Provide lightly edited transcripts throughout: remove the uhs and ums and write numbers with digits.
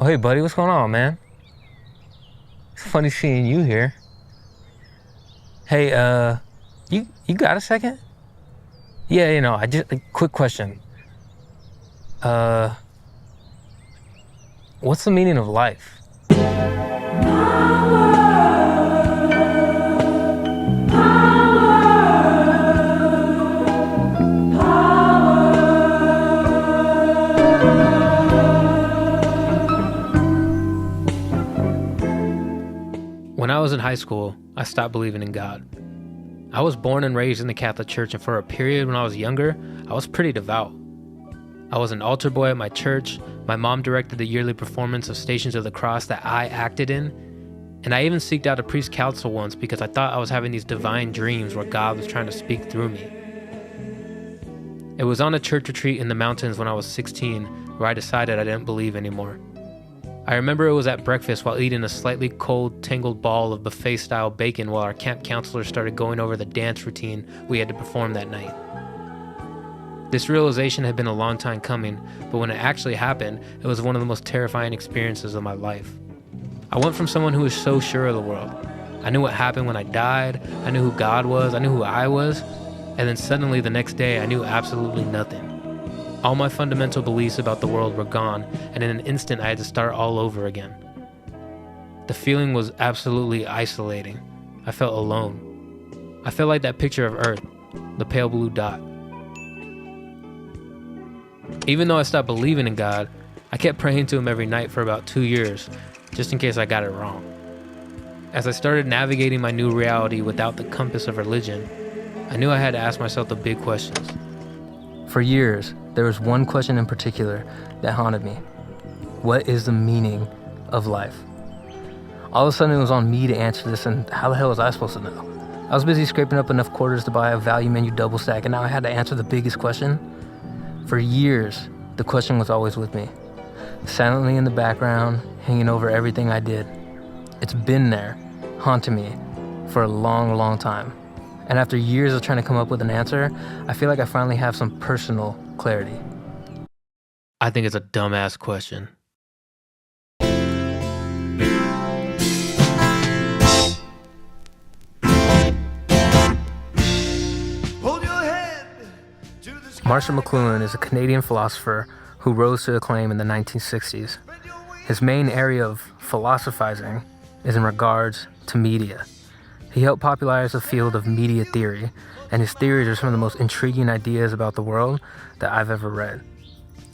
hey buddy, what's going on, man? It's funny seeing you here. Hey, you got a second? Yeah, I just, quick question. What's the meaning of life? When I was in high school, I stopped believing in God. I was born and raised in the Catholic Church, and for a period when I was younger, I was pretty devout. I was an altar boy at my church. My mom directed the yearly performance of Stations of the Cross that I acted in, and I even seeked out a priest council once because I thought I was having these divine dreams where God was trying to speak through me. It was on a church retreat in the mountains when I was 16 where I decided I didn't believe anymore. I remember it was at breakfast while eating a slightly cold, tangled ball of buffet-style bacon while our camp counselor started going over the dance routine we had to perform that night. This realization had been a long time coming, but when it actually happened, it was one of the most terrifying experiences of my life. I went from someone who was so sure of the world. I knew what happened when I died, I knew who God was, I knew who I was, and then suddenly the next day I knew absolutely nothing. All my fundamental beliefs about the world were gone, and in an instant I had to start all over again. The feeling was absolutely isolating. I felt alone. I felt like that picture of Earth, the pale blue dot. Even though I stopped believing in God, I kept praying to him every night for about 2 years, just in case I got it wrong. As I started navigating my new reality without the compass of religion, I knew I had to ask myself the big questions. For years, there was one question in particular that haunted me. What is the meaning of life? All of a sudden it was on me to answer this, and how the hell was I supposed to know? I was busy scraping up enough quarters to buy a value menu double stack, and now I had to answer the biggest question. For years, the question was always with me, silently in the background, hanging over everything I did. It's been there, haunting me, for a long, long time. And after years of trying to come up with an answer, I feel like I finally have some personal clarity. I think it's a dumbass question. McLuhan is a Canadian philosopher who rose to acclaim in the 1960s. His main area of philosophizing is in regards to media. He helped popularize the field of media theory, and his theories are some of the most intriguing ideas about the world that I've ever read.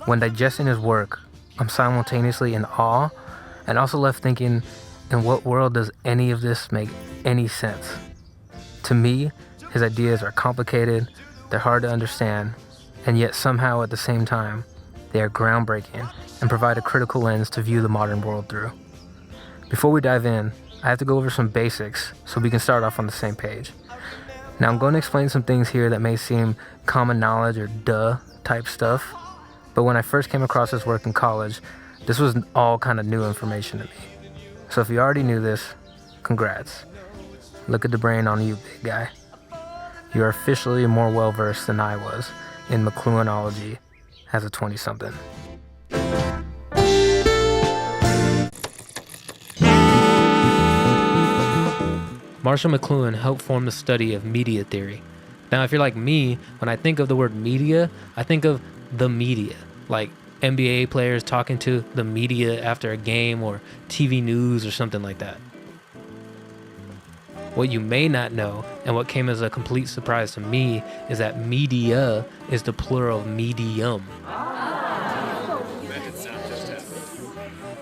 When digesting his work, I'm simultaneously in awe and also left thinking, in what world does any of this make any sense? To me, his ideas are complicated, they're hard to understand, and yet somehow at the same time, they are groundbreaking and provide a critical lens to view the modern world through. Before we dive in, I have to go over some basics so we can start off on the same page. Now I'm going to explain some things here that may seem common knowledge or duh type stuff, but when I first came across his work in college, this was all kind of new information to me. So if you already knew this, congrats. Look at the brain on you, big guy. You are officially more well-versed than I was in McLuhanology as a 20-something. Marshall McLuhan helped form the study of media theory. Now, if you're like me, when I think of the word media, I think of the media, like NBA players talking to the media after a game or TV news or something like that. What you may not know, and what came as a complete surprise to me, is that media is the plural of medium.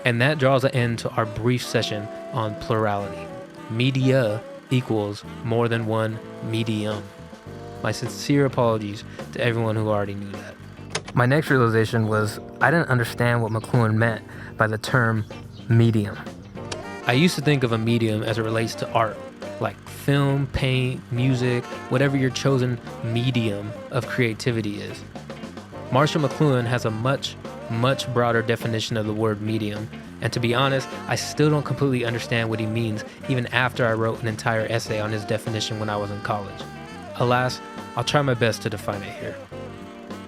And that draws an end to our brief session on plurality. Media equals more than one medium. My sincere apologies to everyone who already knew that. My next realization was I didn't understand what McLuhan meant by the term medium. I used to think of a medium as it relates to art, like film, paint, music, whatever your chosen medium of creativity is. Marshall McLuhan has a much broader definition of the word medium, and to be honest, I still don't completely understand what he means even after I wrote an entire essay on his definition when I was in college. Alas, I'll try my best to define it here.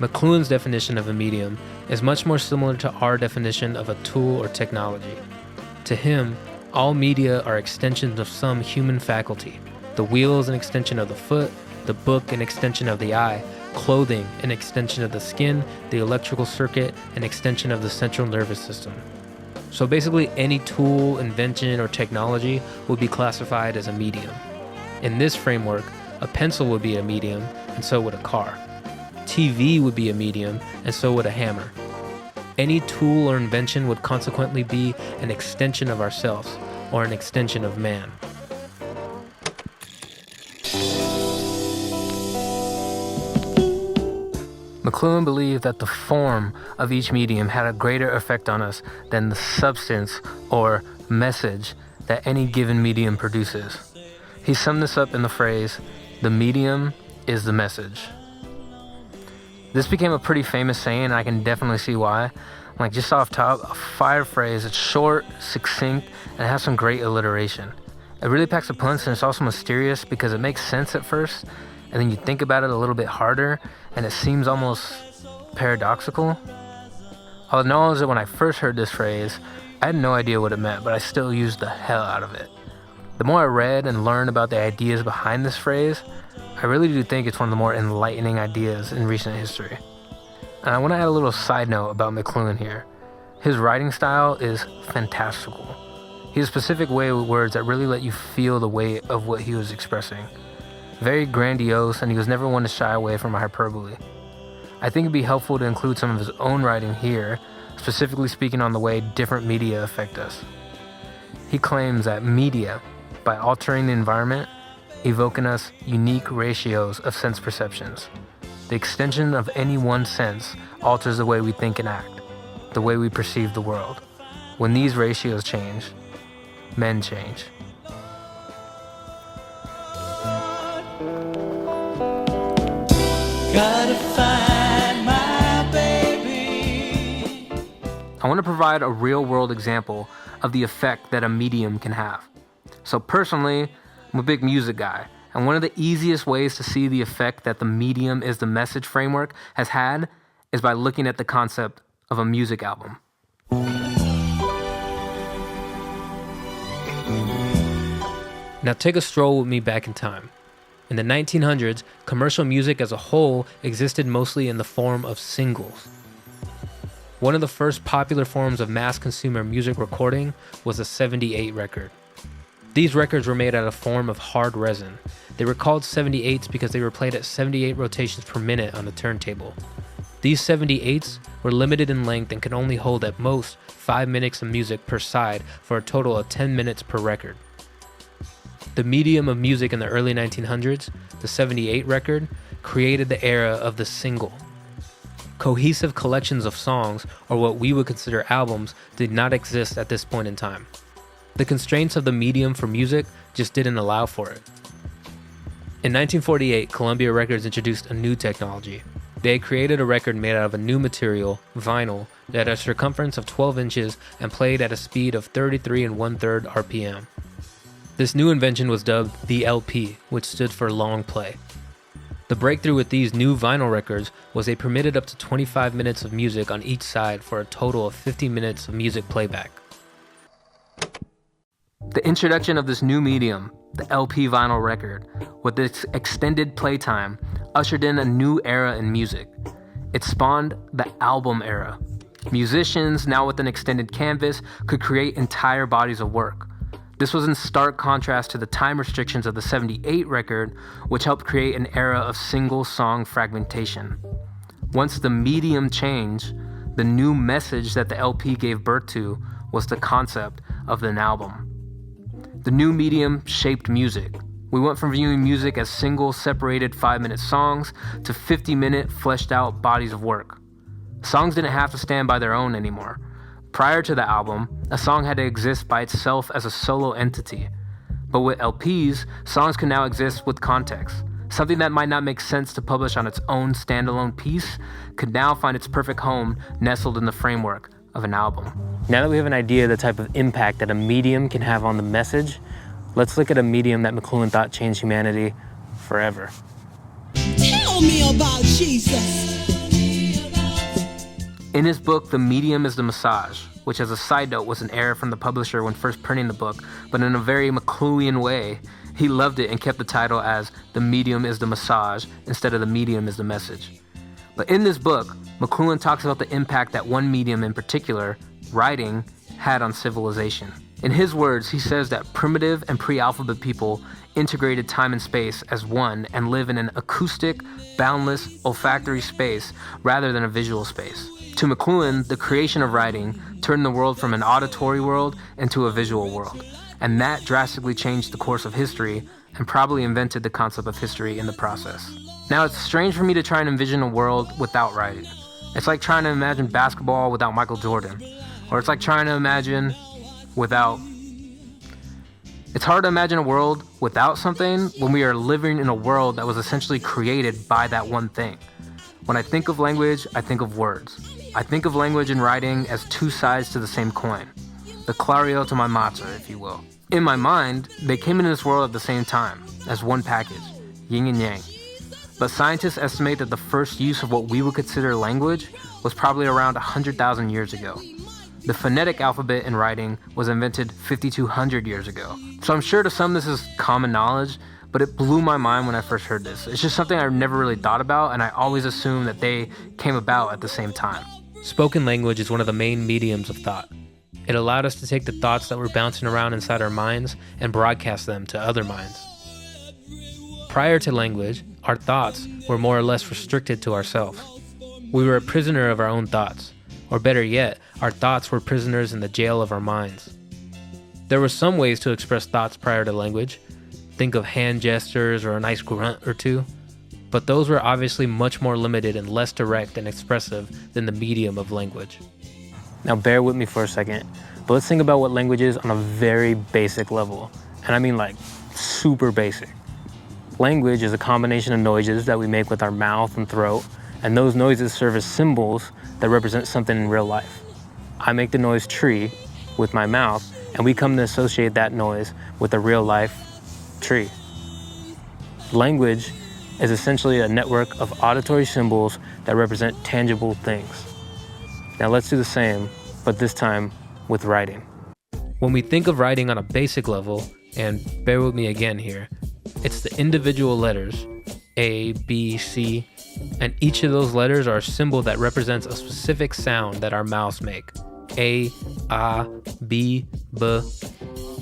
McLuhan's definition of a medium is much more similar to our definition of a tool or technology. To him, all media are extensions of some human faculty. The wheel is an extension of the foot, the book an extension of the eye, clothing an extension of the skin, the electrical circuit an extension of the central nervous system. So basically any tool, invention, or technology would be classified as a medium. In this framework, a pencil would be a medium, and so would a car. TV would be a medium, and so would a hammer. Any tool or invention would consequently be an extension of ourselves, or an extension of man. McLuhan believed that the form of each medium had a greater effect on us than the substance or message that any given medium produces. He summed this up in the phrase, "The medium is the message." This became a pretty famous saying, and I can definitely see why. Like, just off top, a fire phrase. It's short, succinct, and it has some great alliteration. It really packs a punch, and it's also mysterious because it makes sense at first, and then you think about it a little bit harder, and it seems almost paradoxical. I'll acknowledge that when I first heard this phrase, I had no idea what it meant, but I still used the hell out of it. The more I read and learned about the ideas behind this phrase, I really do think it's one of the more enlightening ideas in recent history. And I want to add a little side note about McLuhan here. His writing style is fantastical. He has a specific way with words that really let you feel the weight of what he was expressing. Very grandiose, and he was never one to shy away from hyperbole. I think it'd be helpful to include some of his own writing here, specifically speaking on the way different media affect us. He claims that media, by altering the environment, evoke in us unique ratios of sense perceptions. The extension of any one sense alters the way we think and act, the way we perceive the world. When these ratios change, men change. Gotta find my baby. I want to provide a real-world example of the effect that a medium can have. So personally, I'm a big music guy, and one of the easiest ways to see the effect that the medium is the message framework has had is by looking at the concept of a music album. Now take a stroll with me back in time. In the 1900s, commercial music as a whole existed mostly in the form of singles. One of the first popular forms of mass consumer music recording was a 78 record. These records were made out of a form of hard resin. They were called 78s because they were played at 78 rotations per minute on the turntable. These 78s were limited in length and could only hold at most 5 minutes of music per side for a total of 10 minutes per record. The medium of music in the early 1900s, the 78 record, created the era of the single. Cohesive collections of songs, or what we would consider albums, did not exist at this point in time. The constraints of the medium for music just didn't allow for it. In 1948, Columbia Records introduced a new technology. They had created a record made out of a new material, vinyl, that had a circumference of 12 inches and played at a speed of 33 1/3 RPM. This new invention was dubbed the LP, which stood for long play. The breakthrough with these new vinyl records was they permitted up to 25 minutes of music on each side for a total of 50 minutes of music playback. The introduction of this new medium, the LP vinyl record, with its extended playtime, ushered in a new era in music. It spawned the album era. Musicians, now with an extended canvas, could create entire bodies of work. This was in stark contrast to the time restrictions of the 78 record, which helped create an era of single-song fragmentation. Once the medium changed, the new message that the LP gave birth to was the concept of an album. The new medium shaped music. We went from viewing music as single, separated 5-minute songs to 50-minute, fleshed-out bodies of work. Songs didn't have to stand by their own anymore. Prior to the album, a song had to exist by itself as a solo entity. But with LPs, songs can now exist with context. Something that might not make sense to publish on its own standalone piece could now find its perfect home nestled in the framework of an album. Now that we have an idea of the type of impact that a medium can have on the message, let's look at a medium that McLuhan thought changed humanity forever. Tell me about Jesus. In his book, The Medium is the Massage, which as a side note was an error from the publisher when first printing the book, but in a very McLuhan way, he loved it and kept the title as The Medium is the Massage instead of The Medium is the Message. But in this book, McLuhan talks about the impact that one medium in particular, writing, had on civilization. In his words, he says that primitive and pre-alphabet people integrated time and space as one and live in an acoustic, boundless, olfactory space rather than a visual space. To McLuhan, the creation of writing turned the world from an auditory world into a visual world, and that drastically changed the course of history and probably invented the concept of history in the process. Now, it's strange for me to try and envision a world without writing. It's like trying to imagine basketball without Michael Jordan, or it's like trying to imagine without... It's hard to imagine a world without something when we are living in a world that was essentially created by that one thing. When I think of language, I think of words. I think of language and writing as two sides to the same coin, the Clario to my matzah, if you will. In my mind, they came into this world at the same time, as one package, yin and yang. But scientists estimate that the first use of what we would consider language was probably around 100,000 years ago. The phonetic alphabet in writing was invented 5,200 years ago. So I'm sure to some this is common knowledge, but it blew my mind when I first heard this. It's just something I've never really thought about, and I always assumed that they came about at the same time. Spoken language is one of the main mediums of thought. It allowed us to take the thoughts that were bouncing around inside our minds and broadcast them to other minds. Prior to language, our thoughts were more or less restricted to ourselves. We were a prisoner of our own thoughts, or better yet, our thoughts were prisoners in the jail of our minds. There were some ways to express thoughts prior to language. Think of hand gestures or a nice grunt or two, but those were obviously much more limited and less direct and expressive than the medium of language. Now bear with me for a second, but let's think about what language is on a very basic level, and I mean like super basic. Language is a combination of noises that we make with our mouth and throat, and those noises serve as symbols that represent something in real life. I make the noise tree with my mouth, and we come to associate that noise with a real life tree. Language is essentially a network of auditory symbols that represent tangible things. Now let's do the same, but this time with writing. When we think of writing on a basic level, and bear with me again here, it's the individual letters, A, B, C, and each of those letters are a symbol that represents a specific sound that our mouths make. A, B, B.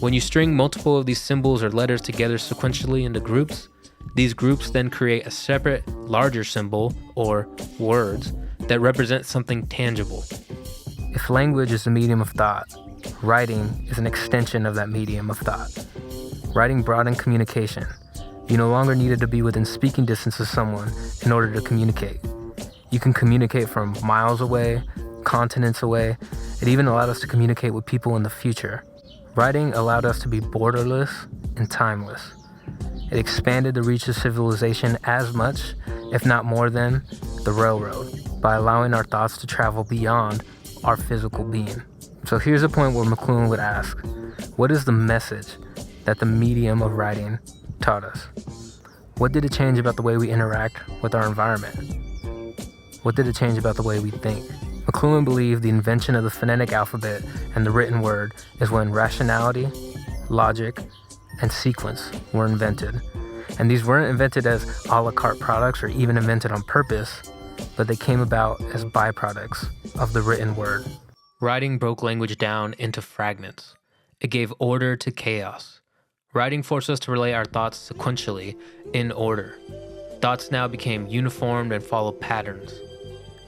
When you string multiple of these symbols or letters together sequentially into groups, these groups then create a separate, larger symbol, or words, that represent something tangible. If language is the medium of thought, writing is an extension of that medium of thought. Writing broadened communication. You no longer needed to be within speaking distance of someone in order to communicate. You can communicate from miles away, continents away. It even allowed us to communicate with people in the future. Writing allowed us to be borderless and timeless. It expanded the reach of civilization as much, if not more than, the railroad, by allowing our thoughts to travel beyond our physical being. So here's a point where McLuhan would ask, what is the message that the medium of writing taught us? What did it change about the way we interact with our environment? What did it change about the way we think? McLuhan believed the invention of the phonetic alphabet and the written word is when rationality, logic, and sequence were invented. And these weren't invented as a la carte products or even invented on purpose, but they came about as byproducts of the written word. Writing broke language down into fragments. It gave order to chaos. Writing forced us to relay our thoughts sequentially, in order. Thoughts now became uniformed and followed patterns.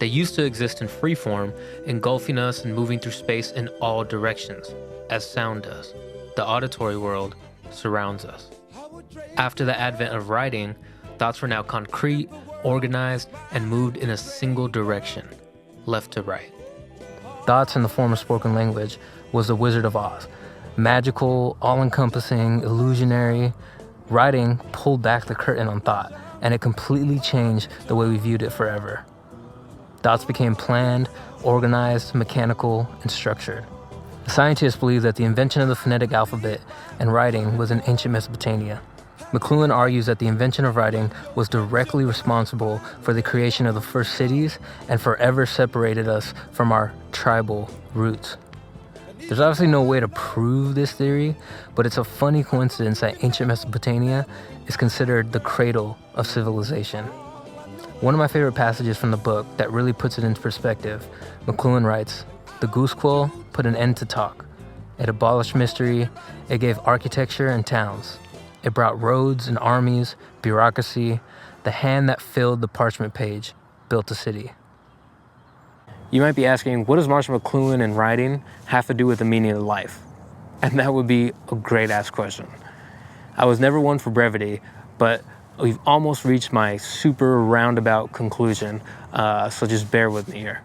They used to exist in free form, engulfing us and moving through space in all directions, as sound does. The auditory world surrounds us. After the advent of writing, thoughts were now concrete, organized, and moved in a single direction, left to right. Thoughts in the form of spoken language was the Wizard of Oz. Magical, all-encompassing, illusionary. Writing pulled back the curtain on thought, and it completely changed the way we viewed it forever. Thoughts became planned, organized, mechanical, and structured. Scientists believe that the invention of the phonetic alphabet and writing was in ancient Mesopotamia. McLuhan argues that the invention of writing was directly responsible for the creation of the first cities and forever separated us from our tribal roots. There's obviously no way to prove this theory, but it's a funny coincidence that ancient Mesopotamia is considered the cradle of civilization. One of my favorite passages from the book that really puts it into perspective, McLuhan writes, "The goose quill put an end to talk. It abolished mystery. It gave architecture and towns. It brought roads and armies, bureaucracy. The hand that filled the parchment page built a city." You might be asking, what does Marshall McLuhan and writing have to do with the meaning of life? And that would be a great-ass question. I was never one for brevity, but we've almost reached my super roundabout conclusion, so just bear with me here.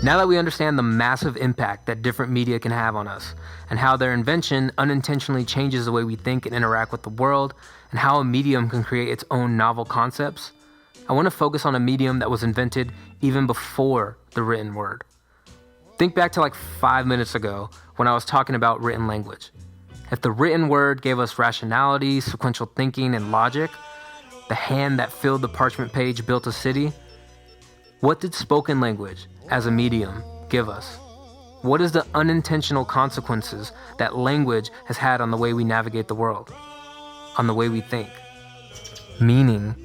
Now that we understand the massive impact that different media can have on us, and how their invention unintentionally changes the way we think and interact with the world, and how a medium can create its own novel concepts, I want to focus on a medium that was invented even before the written word. Think back to like 5 minutes ago when I was talking about written language. If the written word gave us rationality, sequential thinking, and logic, the hand that filled the parchment page built a city, what did spoken language as a medium give us? What is the unintentional consequences that language has had on the way we navigate the world, on the way we think? Meaning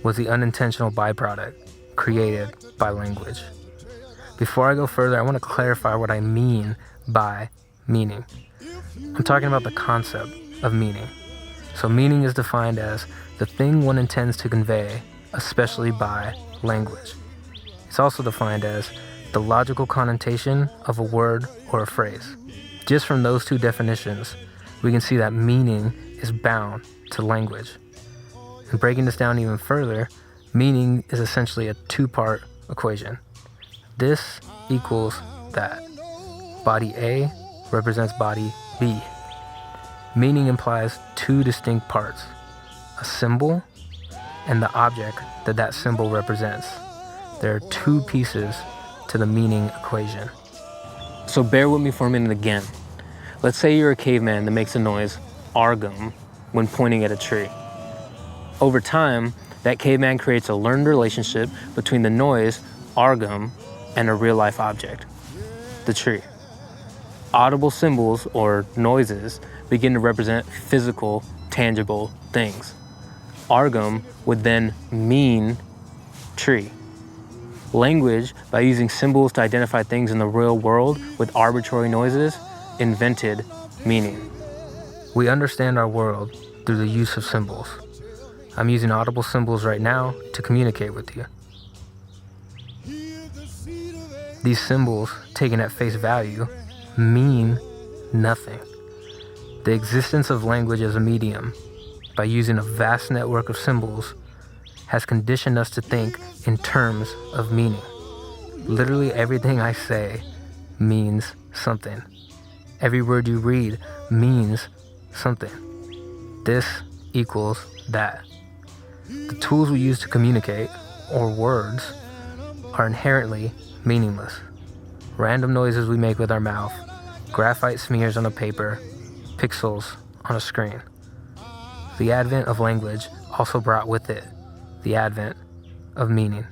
was the unintentional byproduct created by language. Before I go further, I want to clarify what I mean by meaning. I'm talking about the concept of meaning. So meaning is defined as the thing one intends to convey, especially by language. It's also defined as the logical connotation of a word or a phrase. Just from those two definitions, we can see that meaning is bound to language. And breaking this down even further, meaning is essentially a two-part equation. This equals that. Body A represents body B. Meaning implies two distinct parts, a symbol and the object that that symbol represents. There are two pieces to the meaning equation. So bear with me for a minute again. Let's say you're a caveman that makes the noise argum when pointing at a tree. Over time, that caveman creates a learned relationship between the noise, argum, and a real-life object, the tree. Audible symbols, or noises, begin to represent physical, tangible things. Argum would then mean tree. Language, by using symbols to identify things in the real world with arbitrary noises, invented meaning. We understand our world through the use of symbols. I'm using audible symbols right now to communicate with you. These symbols, taken at face value, mean nothing. The existence of language as a medium, by using a vast network of symbols, has conditioned us to think in terms of meaning. Literally everything I say means something. Every word you read means something. This equals that. The tools we use to communicate, or words, are inherently meaningless. Random noises we make with our mouth, graphite smears on a paper, pixels on a screen. The advent of language also brought with it the advent of meaning.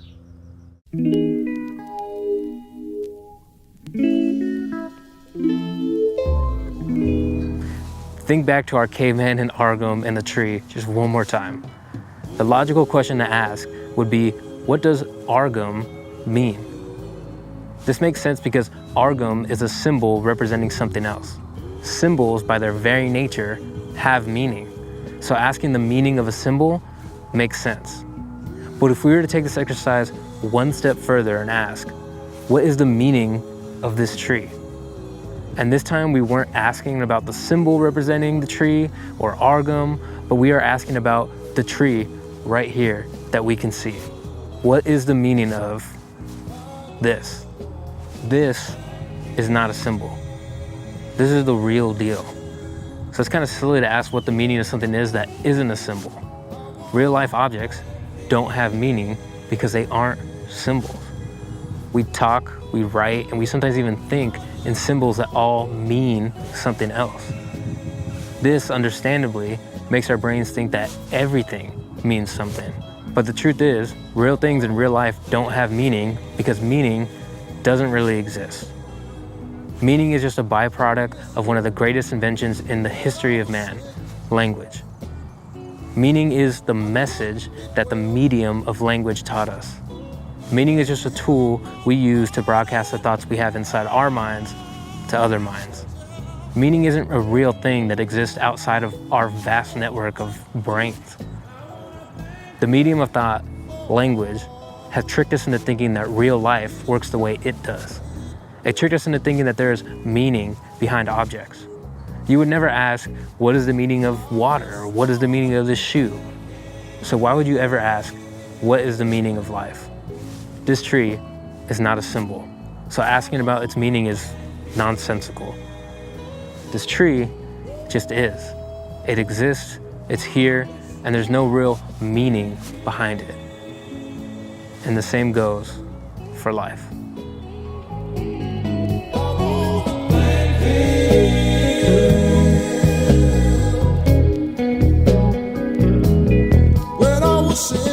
Think back to our caveman and argum and the tree just one more time. The logical question to ask would be, what does argum mean? This makes sense because argum is a symbol representing something else. Symbols, by their very nature, have meaning. So asking the meaning of a symbol makes sense. But if we were to take this exercise one step further and ask, what is the meaning of this tree? And this time we weren't asking about the symbol representing the tree or argum, but we are asking about the tree right here that we can see. What is the meaning of this? This is not a symbol. This is the real deal. So it's kind of silly to ask what the meaning of something is that isn't a symbol. Real life objects don't have meaning because they aren't symbols. We talk, we write, and we sometimes even think in symbols that all mean something else. This, understandably, makes our brains think that everything means something. But the truth is, real things in real life don't have meaning because meaning doesn't really exist. Meaning is just a byproduct of one of the greatest inventions in the history of man, language. Meaning is the message that the medium of language taught us. Meaning is just a tool we use to broadcast the thoughts we have inside our minds to other minds. Meaning isn't a real thing that exists outside of our vast network of brains. The medium of thought, language, has tricked us into thinking that real life works the way it does. It tricked us into thinking that there is meaning behind objects. You would never ask, what is the meaning of water? Or what is the meaning of this shoe? So why would you ever ask, what is the meaning of life? This tree is not a symbol, so asking about its meaning is nonsensical. This tree just is. It exists, it's here, and there's no real meaning behind it. And the same goes for life. When I was